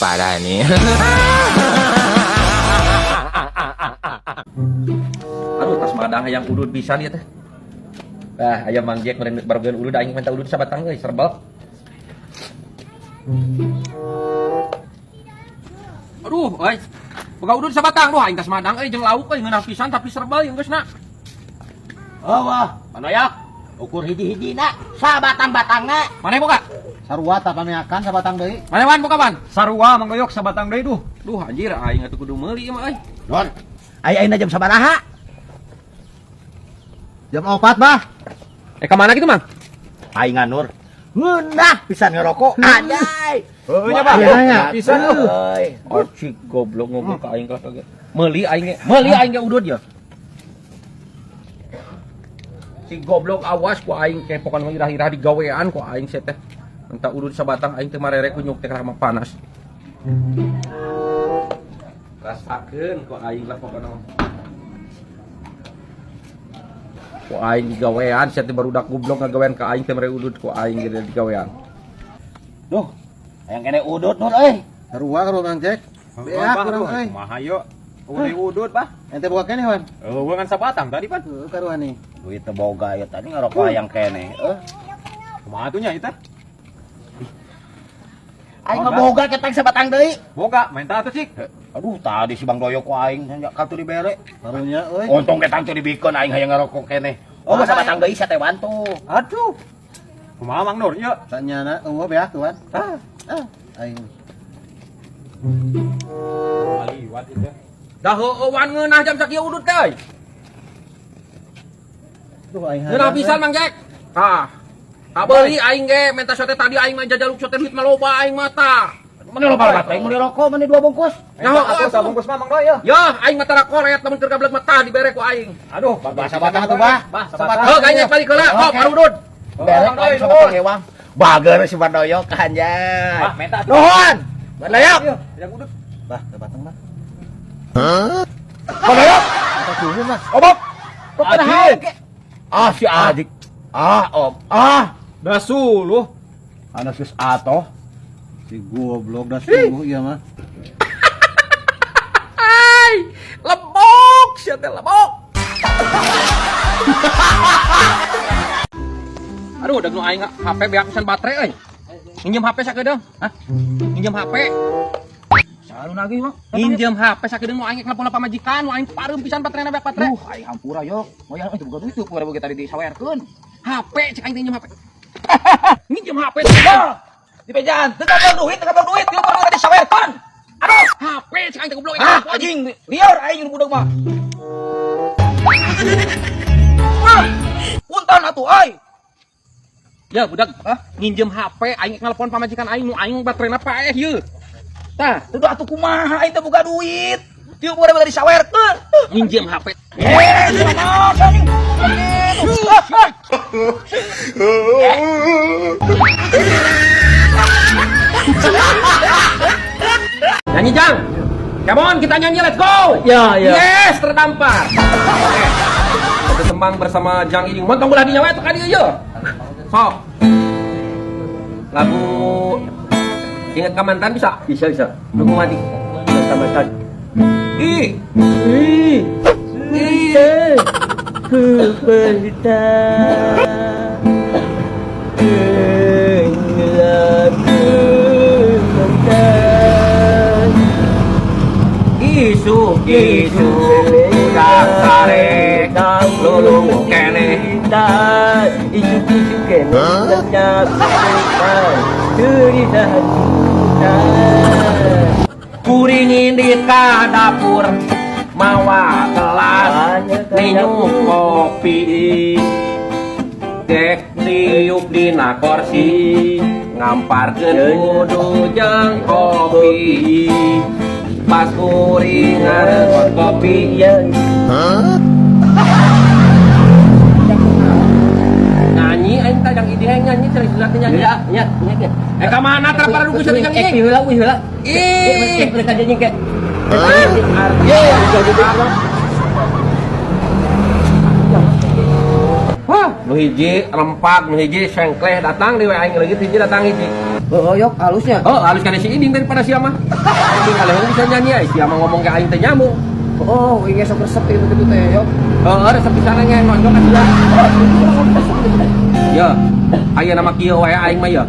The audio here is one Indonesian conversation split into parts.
parah nih. Aduh, tas madang hayang udud pisan ieu teh. Ah, aya Mang Jack meureun barugeun udud aing minta udud sabatang euy, serbal. Aduh, euy. Boga udud sabatang duh aing tas madang euy jeung lauk euy ngeunah pisan tapi serbal yang geusna. Wah, Panoyak, ukur hiji-hijina sabatang-batangna. maneh boga? Sarua tak pameakan sabatang deui. Maneh wan boga ban? Sarua Mang Doyok sabatang deui duh. Duh anjir aing atuh kudu meuli ieu mah euy. Don. Ayeuna jam sabaraha? Jam 4, Bah. Ka mana gitu, Mang? Aing nganur. Ngeunah pisan ngerokok. Anjay. Heuh nya Bang. Iya, Pisan duh. euy. Cik goblok ngomong ka aing kaget. Meuli aing ge udud ya. Si goblok awas ku aing kepokan irah-irah di gawean ku aing sia teh. Entah udud sabatang aing teh marere kunyuk teh karena panas. Rasakeun ku aing lah pokona. Ku aing di gawean sia teh barudak goblok ngagawean ka aing teh mere udud ku aing di gawean. Duh, hayang kene udut nur euy. Sarua karo Mang Jack. Beak urang euy. Kumaha yo? Udah udut, Bah. Ente boga kene, Wan? Heuh ngan sabatang tadi, Pan. Heuh karuan nih. Duit teh boga ya tadi ngerokok hayang kene. Kumaha tuh nya eta? Aing mah boga ketang sabatang deui. Boga, main tah atuh cik. Aduh, tadi si Bang Doyok ku aing nya kartu dibere. Karunya euy. Untung ketang teh dibikeun aing hayang ngerokok kene. Oh, sabatang deui sia teh bantu. Aduh. Kumaha Mang Nur nya? Sanyana eueuh beak tuan. Aing. Liwat itu. Dah heueuh wan ngeunah jam sakieu udud teh. Duh aing. Ngeunah pisan Mang Jack. Tak beli aing ge menta sote tadi aing mah jajaluk sote duit mah loba aing mah tah. Mana lo balat aing mau dirokok mana 2 bungkus. Nyaho Aku sabungkus mah Mang Doy ya. ya aing mah tara koret temen keur gablek mah tah dibere ku aing. Aduh, Sabatang tuh, Bah. Sabatang. Heuh ganyek balik heula, kok parudud. Bere Bang Doy, aing sabatang hewang. Bager si Bang Doyok anjay. Bah, menta atuh. Nuhun. Bang Doyok. Yang udut. Bah, sabatang, Bah. Bang Doyok. Kita suhun, Bah. Obok. Kok pada Adik. hauk ke? Ah, si adik. Om. Dah suluh. Anak sus atoh. Si goblok dah sungguh iya mah. Ai, lebok sia teh lebok. Aduh, udah nu aing HP beak pisan baterai euy. Minjem HP sakedeung. Hah? Minjem HP. Salun lagi, Bang. Minjem HP sakedeung nu aing nelpon pamajikan, nu aing parem pisan baterena beak baterai. Aing hampura yok. Moyang itu bukan duit tuh, pura begitu tadi disawerkeun. HP cek aing minjem HP. Minjem HP. Di pejaan, teu duit, dia pura disawerkeun. Aduh, HP cek aing teh goblok. anjing, liar aing budak mah. Punten atuh ai. Ya budak, nginjem HP aing nelpon pamajikan aing nu aing baterena paeh ieu. Tah, Teu atuh kumaha aing teh boga duit. Dia pura begitu disawerkeun. nginjem HP. Nyanyi Jang. Come on, kita nyanyi, let's go. Ya, ya. Yes, terdampar. Oke. Tembang bersama Jang Iing. Montong ulah dinyawa itu kan ieu. Sok. Lagu Ingat ke Mantan bisa? Bisa. Nunggu mati. Ingat ke Mantan. Ih. Ku berita Isu udah sare lulu kene isu kene lenyap cerita cinta kuringin di ka dapur mawa gelas minum kopi dek diuk dina kursi ngamparkeun kudu jeung kopi pas kuring ngareukot kopi nyanyi aing teh yang ide nyanyi terus nyanyi ya ka mana teh para duku jeung nyanyi heula ih mereka jadi ke Wah, Nu hiji rempak, nu hiji sengkleh datang di aing leungit hiji datang hiji. Oh, yok halusnya. Oh, halus kana si Iding daripada si mah. Iding kaleuh bisa nyanyi ai, si mah ngomong ke aing teh nyamuk. Oh, ini sok resep itu gitu teh, yok. Resep pisan ge nonjok ka sia. Ya, aya nama kieu wae aing mah ya.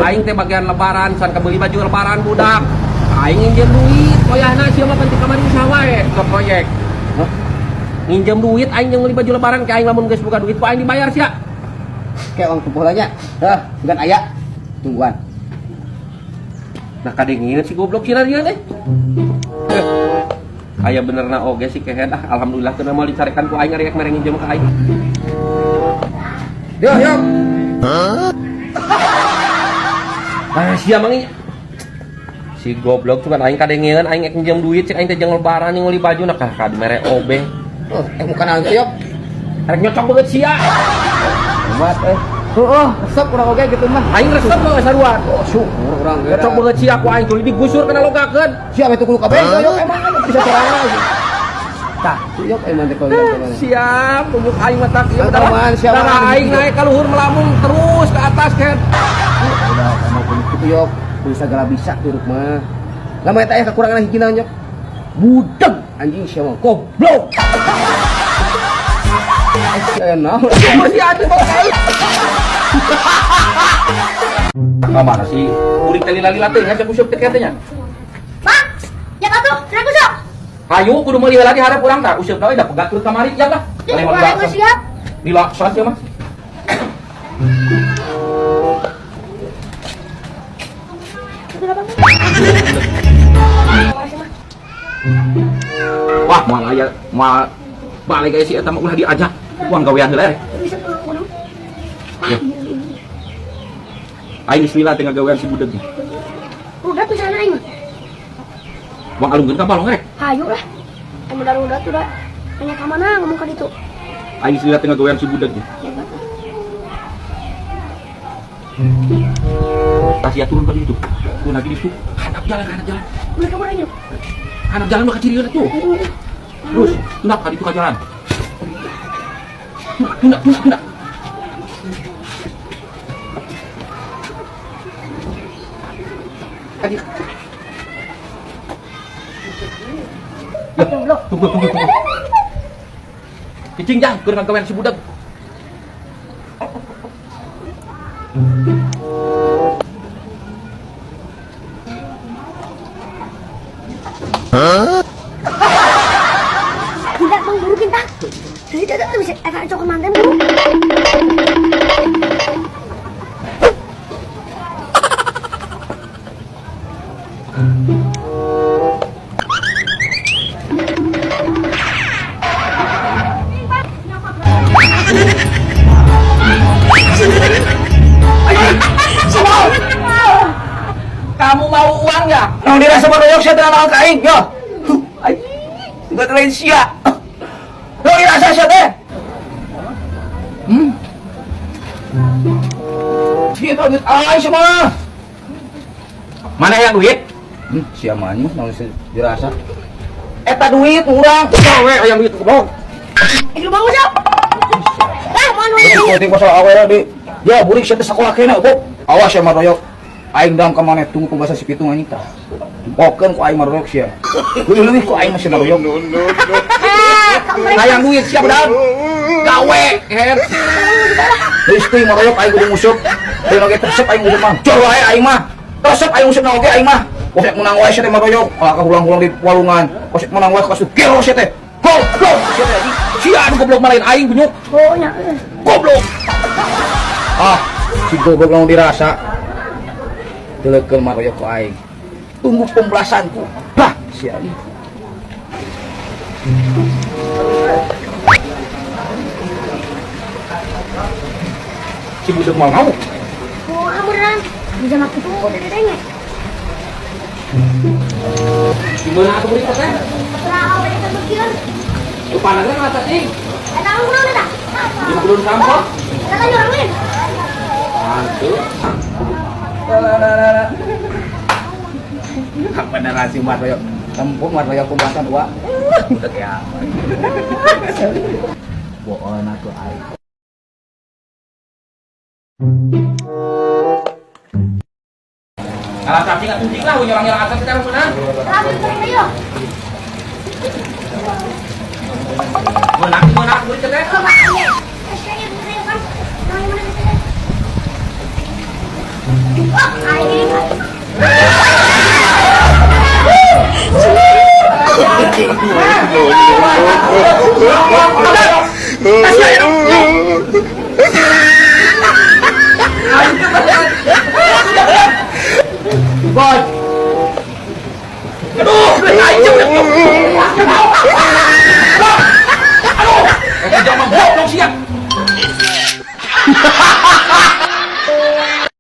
Aing teh bagian lebaran, san kabeli baju lebaran budak. Aing nginjem duit, koyahna sia mah penting kamari usaha wae ke proyek. Hah? Nginjem duit aing yang beli baju lebaran ke aing lamun geus boga duit ku aing dibayar sia. Kayak uang tumpuh nya. Bukan aya. Tungguan. Nah kadengin si goblok si Narian teh. Aya benerna oge si kehead alhamdulillah teu mau dicarekan ku aing rek mere nginjem ka aing. Yo, yo. Sia mangi. Si goblok cuman aing kadengeun aing ek nginjem duit cek aing teh jeung lebaran yang beli baju nah ka mere obeh. Bukan angke, yok. Rek nyocok beut sia. Amat resep urang oge gitu mah. Aing resep mah saruan. Syukur urang ge. Nyocok beut sia ku aing tuluy digusur kana logakeun. Siapa itu kudu kabeh, yok emang bisa sorangan. Tah, yok emang teh kalau Siap, tunjuk aing mah tak ieu Aman, siap, Darah aman. aing naik ka luhur melambung terus ke atas kan. udah emang kudu kitu, yok. Kudu sagala bisa turut mah. Lama eta aya kekurangan hiji naon, yok. Budeg anjing sia mah goblok. Sia naon? Masih ada bau aing. Kamana sih? Uring teh lila-lila teh ngajak useup teh katanya. Bang, ya atuh, saya kusuk. Hayu kudu meuli heula di hareup urang tah useup we da pegat turut kamari ya lah. Jadi gua harus siap. Lila saja mah. Wah, moal aya moal balik aya si eta mah ulah diajak. Uang gawean heula. Bisa pulang. Aing bismillah tengah gawean si budeg. Udah tuh sana aing. Uang alungkeun ka balong rek. Hayu lah. Kamu udah tuh tanya ke mana ngomong ke itu. Aing bismillah tengah gawean si budeg. Tasya turun ke situ. Turun lagi di situ. Handap jalan. Mereka mau aja. Handap jalan mah kecil tuh. Terus, tundak ka ditu ka jalan. Tundak. Tadi. Ya, tunggu. Cicing jang, keur ngagawean si budak. Tidak bang buru kita. Tidak bisa akan cokot mantan buru. Kamu mau uang ya? Naon dirasa baroyok sia teh naon ka aing, yo. Aing tinggal lain sia. Naon dirasa sia teh? Sia teh duit aing sia mah. Mana yang duit? Sia mah naon dirasa? Eta duit urang. Gawe yang duit goblok. Itu bang siap. Mau Penting masalah awalnya di. Ya, burik sia teh sakola kena, Bob. Awas ya maroyok. Aing dalam kamane tunggu pembahasan si pitung anjing tah. Pokeun ku aing maroyok sia. Leuwih ku aing masih maroyok. Hayang duit siap dah. Gawe, her. Geus teuing maroyok aing kudu musup. Teu oge resep aing kudu mah. Cor wae aing mah. Resep aing musup na oge aing mah. Kosek menang wae sia teh maroyok. Kahulang-hulang di walungan. Kosek menang wae kasu gelo sia teh. Goblok sia teh anjing. Sia anu goblok malain aing bunyuk. Oh ya. Goblok. Si goblok lamun dirasa. Deulekeun maroyok ku aing. Tunggu pembalasanku. Bah, sia ieu. Si budeg mau. Oh, beneran. Bisa makin tuh dari tanya. Gimana atuh beri teh? Nah, apa yang terpikir? Lupanana mata ting. Ada orang mana dah? Di belum sampok. Kata orang lain. Mantu. Beneran si maroyok. Tempung maroyok pembahasan wa. Budak ya. Boon atuh aing. Kalau sapi nggak tunjuk lah, nyerang-nyerang atas kita mana? Kami berayo. Menak, boleh cerai. Kalau makanya, saya berayo kan. Yang mana kita? Wah, air. Boy. Aduh, ayo. Aduh, jangan mabuk dong siap.